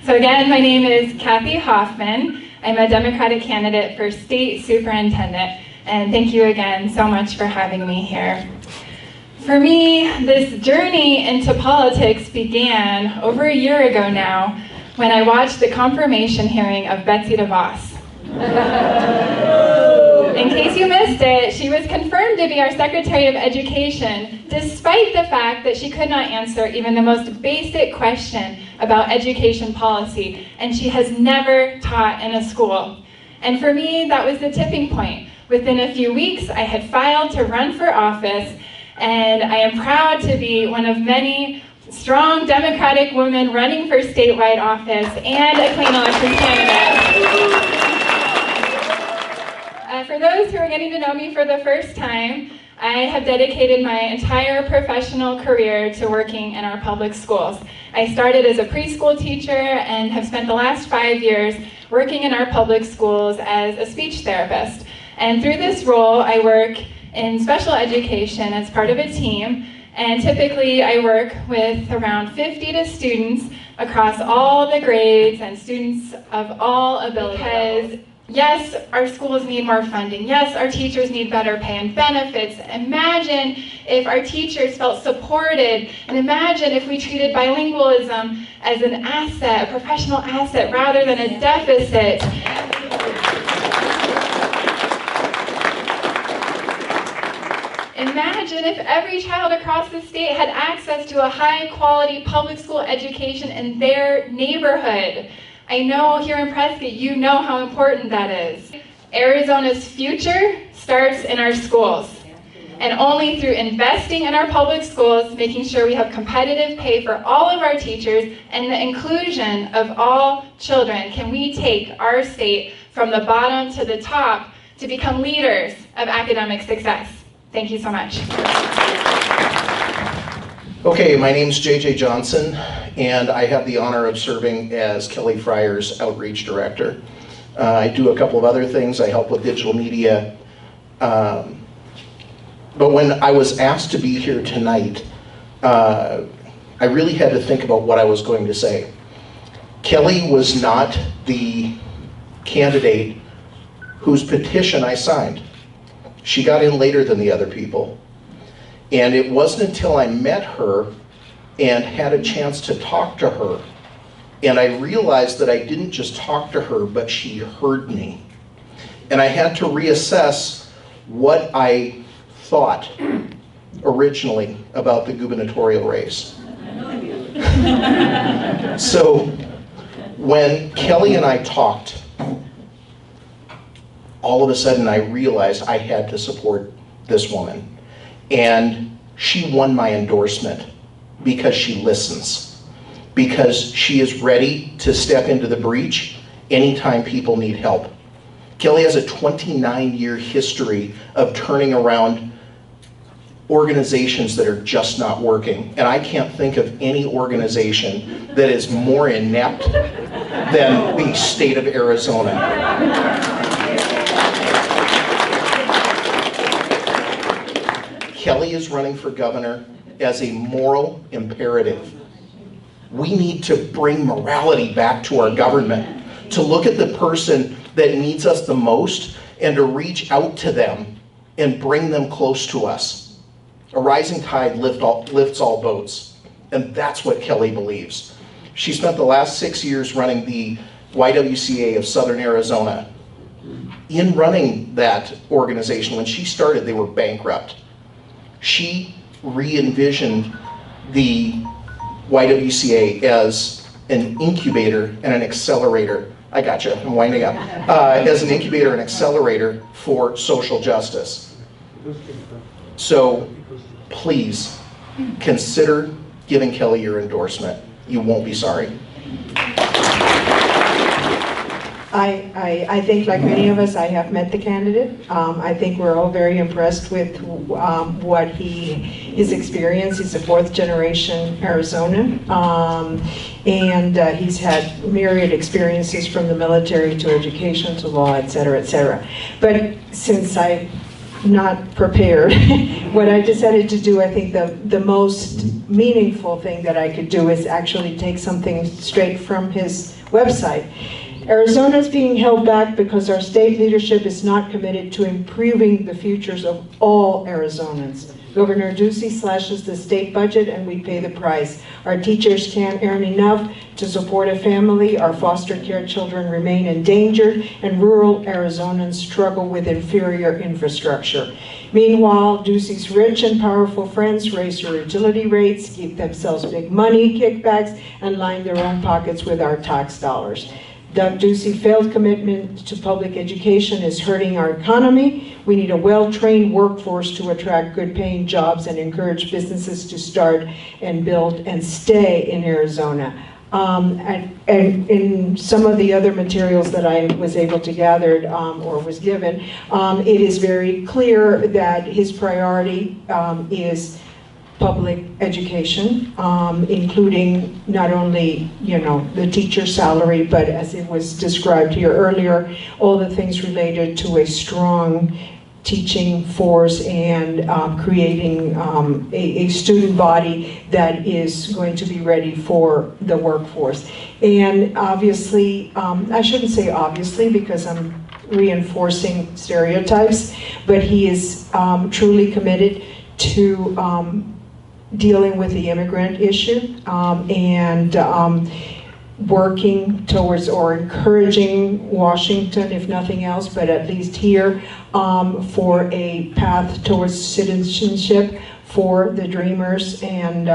So again, my name is Kathy Hoffman. I'm a Democratic candidate for state superintendent, and thank you again so much for having me here. For me, this journey into politics began over a year ago now when I watched the confirmation hearing of Betsy DeVos. In case you missed it, she was confirmed to be our Secretary of Education, despite the fact that she could not answer even the most basic question about education policy, and she has never taught in a school. And for me, that was the tipping point. Within a few weeks, I had filed to run for office, and I am proud to be one of many strong Democratic women running for statewide office and a clean election candidate. For those who are getting to know me for the first time, I have dedicated my entire professional career to working in our public schools. I started as a preschool teacher and have spent the last 5 years working in our public schools as a speech therapist. And through this role, I work in special education as part of a team, and typically I work with around 50 students across all the grades and students of all abilities. Yes, our schools need more funding. Yes, our teachers need better pay and benefits. Imagine if our teachers felt supported, and imagine if we treated bilingualism as an asset, a professional asset, rather than a deficit. Imagine if every child across the state had access to a high-quality public school education in their neighborhood. I know here in Prescott, you know how important that is. Arizona's future starts in our schools. And only through investing in our public schools, making sure we have competitive pay for all of our teachers, and the inclusion of all children, can we take our state from the bottom to the top to become leaders of academic success. Thank you so much. Okay, my name's JJ Johnson, and I have the honor of serving as Kelly Fryer's Outreach Director. I do a couple of other things. I help with digital media. But when I was asked to be here tonight, I really had to think about what I was going to say. Kelly was not the candidate whose petition I signed. She got in later than the other people. And it wasn't until I met her and had a chance to talk to her, and I realized that I didn't just talk to her, but she heard me. And I had to reassess what I thought originally about the gubernatorial race. So when Kelly and I talked, all of a sudden I realized I had to support this woman. And she won my endorsement because she listens, because she is ready to step into the breach anytime people need help. Kelly has a 29-year history of turning around organizations that are just not working. And I can't think of any organization that is more inept than the state of Arizona. Kelly is running for governor as a moral imperative. We need to bring morality back to our government, to look at the person that needs us the most and to reach out to them and bring them close to us. A rising tide lifts all boats, and that's what Kelly believes. She spent the last 6 years running the YWCA of Southern Arizona. In running that organization, when she started, they were bankrupt. She re-envisioned the YWCA as an incubator and an accelerator. I gotcha, I'm winding up. As an incubator and accelerator for social justice. So please consider giving Kelly your endorsement. You won't be sorry. I think, like many of us, I have met the candidate. I think we're all very impressed with what his experience. He's a fourth-generation Arizonan, and he's had myriad experiences from the military to education to law, et cetera, et cetera. But since I not prepared. What I decided to do, I think the most meaningful thing that I could do is actually take something straight from his website. Arizona is being held back because our state leadership is not committed to improving the futures of all Arizonans. Governor Ducey slashes the state budget and we pay the price. Our teachers can't earn enough to support a family, our foster care children remain endangered, and rural Arizonans struggle with inferior infrastructure. Meanwhile, Ducey's rich and powerful friends raise your utility rates, keep themselves big money kickbacks, and line their own pockets with our tax dollars. Doug Ducey's failed commitment to public education is hurting our economy. We need a well-trained workforce to attract good-paying jobs and encourage businesses to start and build and stay in Arizona. And in some of the other materials that I was able to gather or was given, it is very clear that his priority is public education, including not only, the teacher salary, but as it was described here earlier, all the things related to a strong teaching force and creating a student body that is going to be ready for the workforce. And obviously, I shouldn't say obviously because I'm reinforcing stereotypes, but he is truly committed to dealing with the immigrant issue and working towards or encouraging Washington, if nothing else, but at least here, for a path towards citizenship for the Dreamers and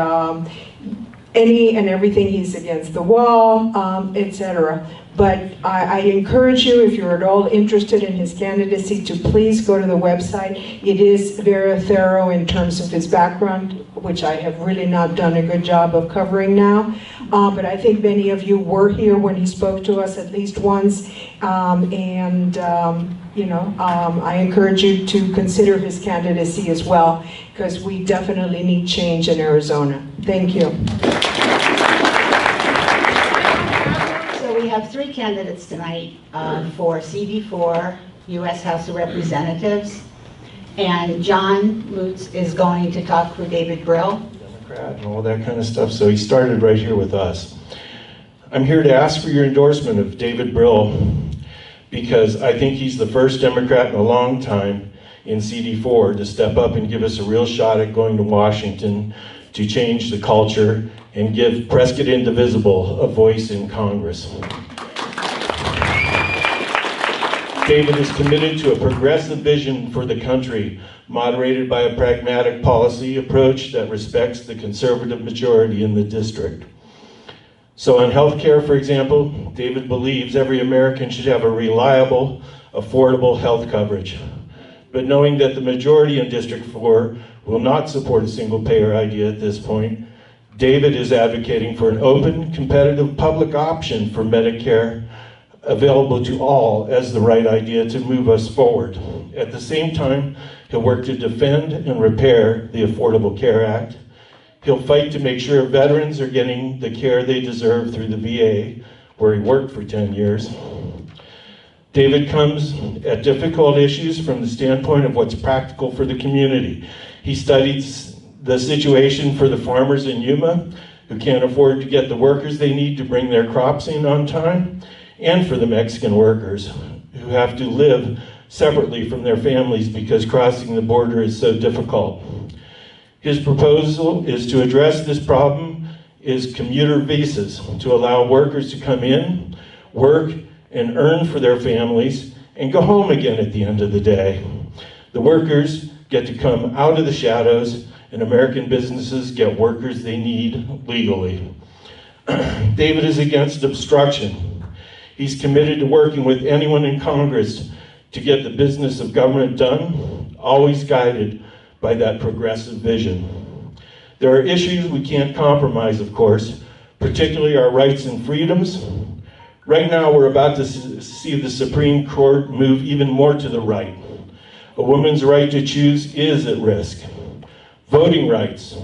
any and everything he's against the wall, etc. But I encourage you, if you're at all interested in his candidacy, to please go to the website. It is very thorough in terms of his background, which I have really not done a good job of covering now. But I think many of you were here when he spoke to us at least once. I encourage you to consider his candidacy as well, because we definitely need change in Arizona. Thank you. We have 3 candidates tonight for CD4, U.S. House of Representatives. And John Lutz is going to talk with David Brill. Democrat and all that kind of stuff, so he started right here with us. I'm here to ask for your endorsement of David Brill because I think he's the first Democrat in a long time in CD4 to step up and give us a real shot at going to Washington to change the culture and give Prescott Indivisible a voice in Congress. David is committed to a progressive vision for the country, moderated by a pragmatic policy approach that respects the conservative majority in the district. So on health care, for example, David believes every American should have a reliable, affordable health coverage. But knowing that the majority in District 4 will not support a single-payer idea at this point, David is advocating for an open, competitive public option for Medicare available to all as the right idea to move us forward. At the same time, he'll work to defend and repair the Affordable Care Act. He'll fight to make sure veterans are getting the care they deserve through the VA, where he worked for 10 years. David comes at difficult issues from the standpoint of what's practical for the community. He studies the situation for the farmers in Yuma who can't afford to get the workers they need to bring their crops in on time, and for the Mexican workers who have to live separately from their families because crossing the border is so difficult. His proposal is to address this problem is commuter visas to allow workers to come in, work, and earn for their families and go home again at the end of the day. The workers get to come out of the shadows and American businesses get workers they need legally. David is against obstruction. He's committed to working with anyone in Congress to get the business of government done, always guided by that progressive vision. There are issues we can't compromise, of course, particularly our rights and freedoms. Right now, we're about to see the Supreme Court move even more to the right. A woman's right to choose is at risk. Voting rights,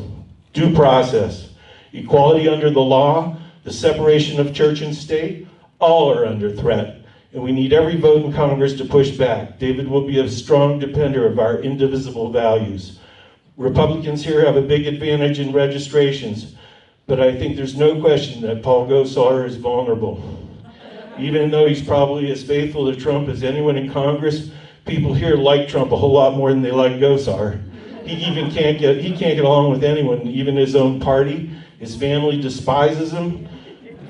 due process, equality under the law, the separation of church and state, all are under threat and we need every vote in Congress to push back. David will be a strong defender of our indivisible values. Republicans here have a big advantage in registrations, but I think there's no question that Paul Gosar is vulnerable. Even though he's probably as faithful to Trump as anyone in Congress, people here like Trump a whole lot more than they like Gosar. He can't get along with anyone, even his own party. His family despises him.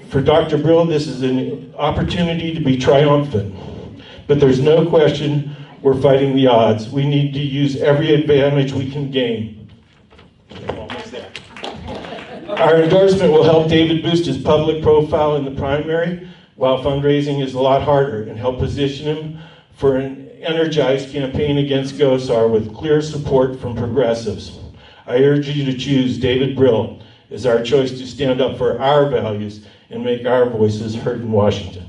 For Dr. Brill, this is an opportunity to be triumphant. But there's no question we're fighting the odds. We need to use every advantage we can gain. Almost there. Our endorsement will help David boost his public profile in the primary, while fundraising is a lot harder, and help position him for an energized campaign against Gosar with clear support from progressives. I urge you to choose David Brill as our choice to stand up for our values and make our voices heard in Washington.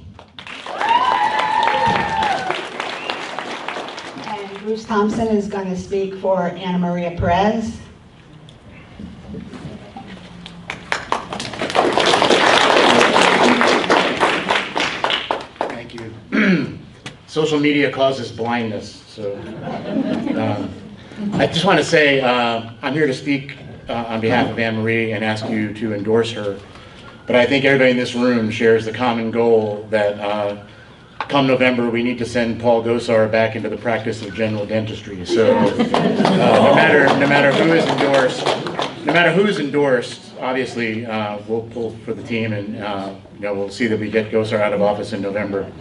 And Bruce Thompson is going to speak for Ana Maria Perez. Thank you. Social media causes blindness, so I just want to say I'm here to speak on behalf of Anne Marie and ask you to endorse her. But I think everybody in this room shares the common goal that come November we need to send Paul Gosar back into the practice of general dentistry. So no matter who's endorsed, obviously we'll pull for the team, and we'll see that we get Gosar out of office in November.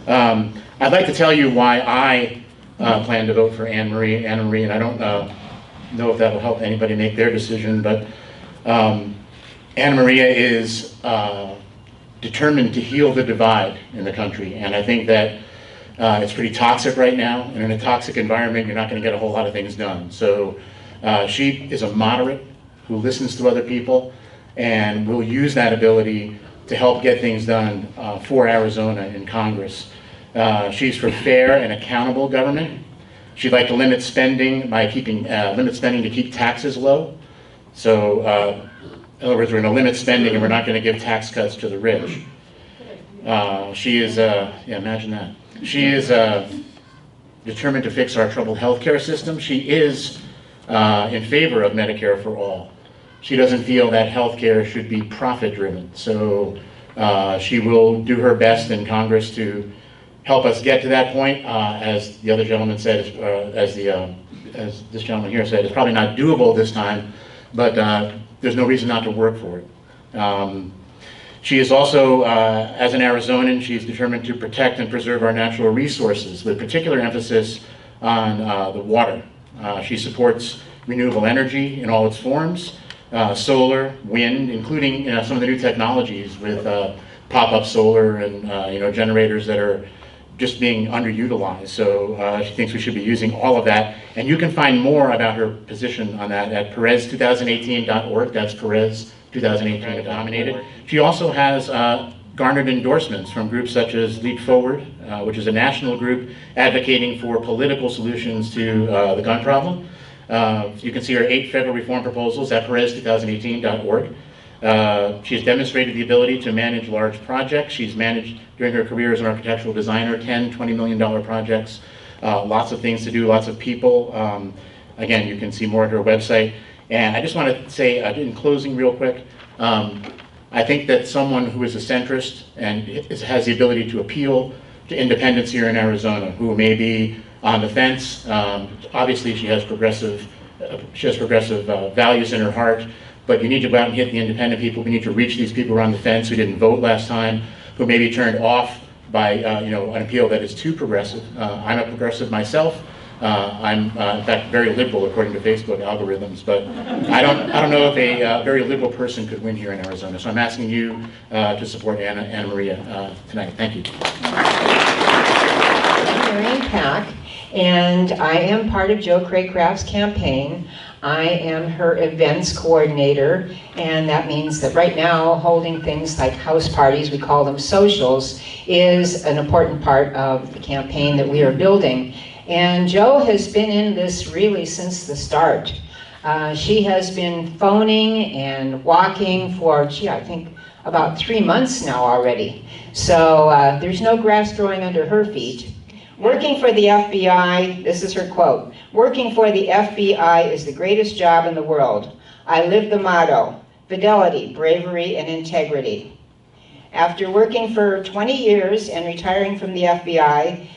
I'd like to tell you why I plan to vote for Anne Marie, and I don't know if that'll help anybody make their decision, but Anna Maria is determined to heal the divide in the country, and I think that it's pretty toxic right now, and in a toxic environment you're not going to get a whole lot of things done. So she is a moderate who listens to other people and will use that ability to help get things done for Arizona in Congress. She's for fair and accountable government. She'd like to limit spending by limit spending to keep taxes low. So in other words, we're going to limit spending and we're not going to give tax cuts to the rich. She is, imagine that. She is determined to fix our troubled healthcare system. She is in favor of Medicare for all. She doesn't feel that healthcare should be profit-driven. So she will do her best in Congress to help us get to that point. As the other gentleman said, as this gentleman here said, it's probably not doable this time, but there's no reason not to work for it. She is also, as an Arizonan, she's determined to protect and preserve our natural resources, with particular emphasis on the water. She supports renewable energy in all its forms, solar, wind, including some of the new technologies with pop-up solar and generators that are just being underutilized. So she thinks we should be using all of that. And you can find more about her position on that at Perez2018.org. That's Perez2018 nominated. She also has garnered endorsements from groups such as Leap Forward, which is a national group advocating for political solutions to the gun problem. You can see her 8 federal reform proposals at Perez2018.org. She has demonstrated the ability to manage large projects. She's managed, during her career as an architectural designer, $10, $20 million projects. Lots of things to do, lots of people. Again, you can see more at her website. And I just want to say, in closing real quick, I think that someone who is a centrist and has the ability to appeal to independents here in Arizona, who may be on the fence, obviously she has progressive values in her heart, but you need to go out and hit the independent people. We need to reach these people around the fence who didn't vote last time, who may be turned off by an appeal that is too progressive. I'm a progressive myself. I'm in fact very liberal according to Facebook algorithms, but I don't know if a very liberal person could win here in Arizona. So I'm asking you to support Ana Maria tonight. Thank you. I'm Lorraine Pack, and I am part of Joe Craycraft's campaign. I am her events coordinator, and that means that right now holding things like house parties, we call them socials, is an important part of the campaign that we are building. And Joe has been in this really since the start. She has been phoning and walking for, I think about 3 months now already. So there's no grass growing under her feet. Working for the FBI, this is her quote, "Working for the FBI is the greatest job in the world. I live the motto, fidelity, bravery, and integrity." After working for 20 years and retiring from the FBI,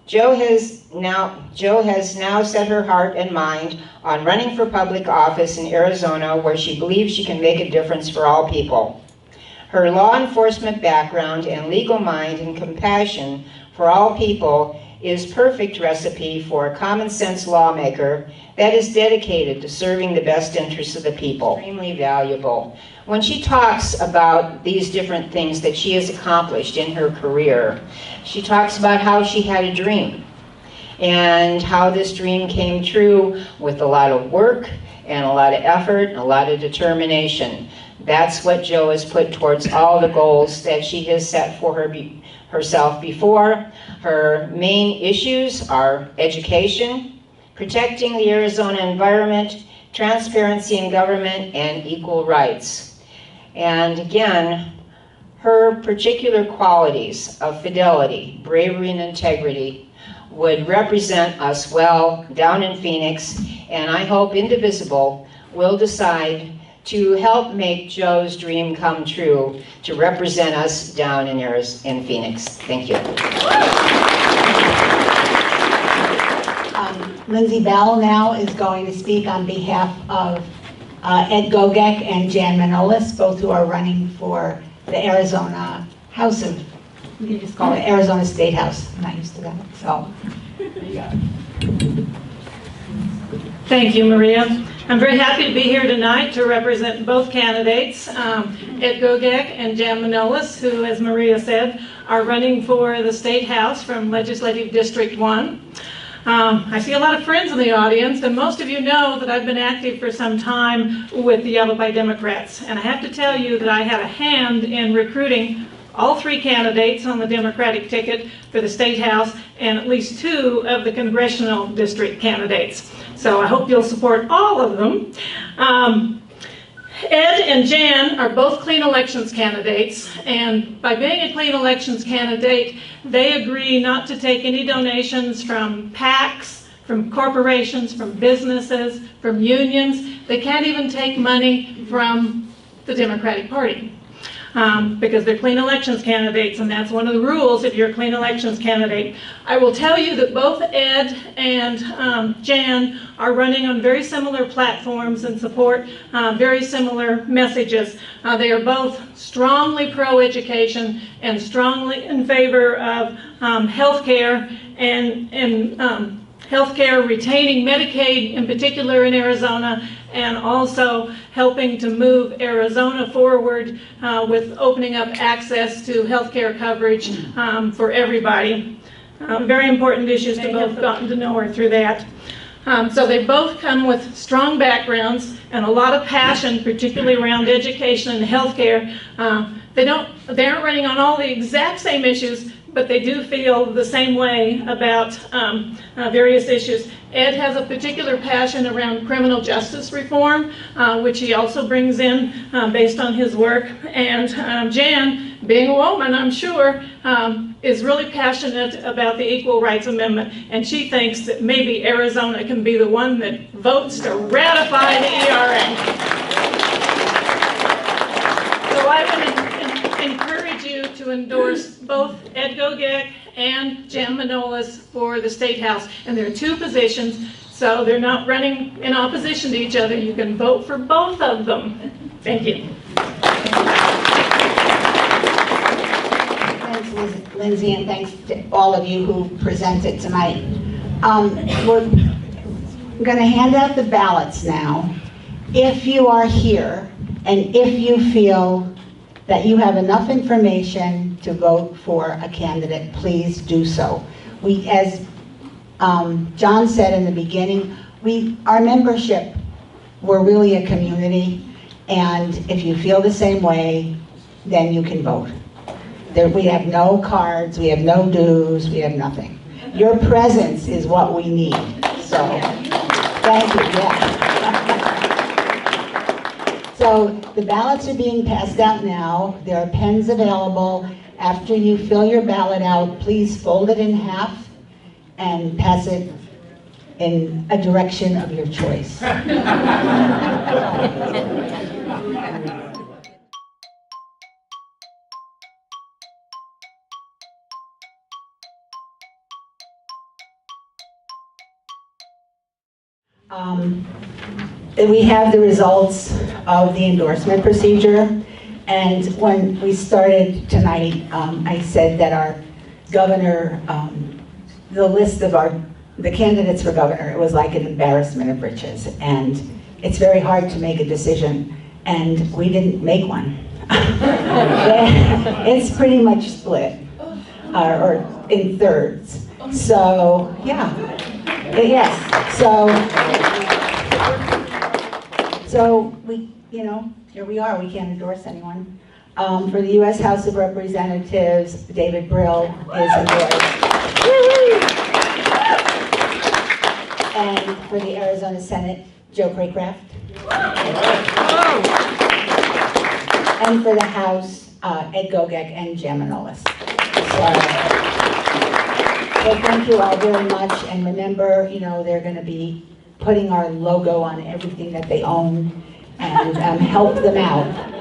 Jo has now set her heart and mind on running for public office in Arizona, where she believes she can make a difference for all people. Her law enforcement background and legal mind and compassion for all people is perfect recipe for a common sense lawmaker that is dedicated to serving the best interests of the people. Extremely valuable. When she talks about these different things that she has accomplished in her career, she talks about how she had a dream and how this dream came true with a lot of work and a lot of effort and a lot of determination. That's what Jo has put towards all the goals that she has set for herself before. Her main issues are education, protecting the Arizona environment, transparency in government, and equal rights. And again, her particular qualities of fidelity, bravery, and integrity would represent us well down in Phoenix, and I hope Indivisible will decide to help make Jo's dream come true, to represent us down in Phoenix. Thank you. Lindsay Bell now is going to speak on behalf of Ed Gogek and Jan Manolis, both who are running for the Arizona House of, you can just call it Arizona State House. I'm not used to that, so. Thank you, Maria. I'm very happy to be here tonight to represent both candidates, Ed Gogek and Jan Manolis, who, as Maria said, are running for the State House from Legislative District 1. I see a lot of friends in the audience, and most of you know that I've been active for some time with the Yavapai Democrats. And I have to tell you that I had a hand in recruiting all 3 candidates on the Democratic ticket for the State House and at least 2 of the congressional district candidates. So I hope you'll support all of them. Ed and Jan are both clean elections candidates, and by being a clean elections candidate, they agree not to take any donations from PACs, from corporations, from businesses, from unions. They can't even take money from the Democratic Party. Because they're clean elections candidates, and that's one of the rules if you're a clean elections candidate. I will tell you that both Ed and Jan are running on very similar platforms and support very similar messages. They are both strongly pro-education and strongly in favor of health care and healthcare, retaining Medicaid in particular in Arizona, and also helping to move Arizona forward with opening up access to healthcare coverage for everybody. Very important issues to both gotten to know her through that. So they both come with strong backgrounds and a lot of passion, particularly around education and healthcare. They aren't running on all the exact same issues, but they do feel the same way about various issues. Ed has a particular passion around criminal justice reform, which he also brings in based on his work. And Jan, being a woman, I'm sure, is really passionate about the Equal Rights Amendment, and she thinks that maybe Arizona can be the one that votes to ratify the ERA. So I would encourage you to endorse both Ed Gogek and Jan Manolis for the State House. And there are 2 positions, so they're not running in opposition to each other. You can vote for both of them. Thank you. Thanks, Lindsay, and thanks to all of you who presented tonight. We're going to hand out the ballots now. If you are here and if you feel that you have enough information to vote for a candidate, please do so. We, as John said in the beginning, our membership, we're really a community, and if you feel the same way, then you can vote. We have no cards, we have no dues, we have nothing. Your presence is what we need. So, thank you. Yeah. So the ballots are being passed out now. There are pens available. After you fill your ballot out, please fold it in half and pass it in a direction of your choice. We have the results of the endorsement procedure, and when we started tonight, I said that our governor, the list of the candidates for governor, it was like an embarrassment of riches, and it's very hard to make a decision, and we didn't make one. It's pretty much split, or in thirds. So, yeah, yes, so we, here we are, we can't endorse anyone. For the U.S. House of Representatives, David Brill is endorsed. And for the Arizona Senate, Joe Craycraft. And for the House, Ed Gogek and Jim Manolis. So thank you all very much, and remember, they're going to be putting our logo on everything that they own, and help them out.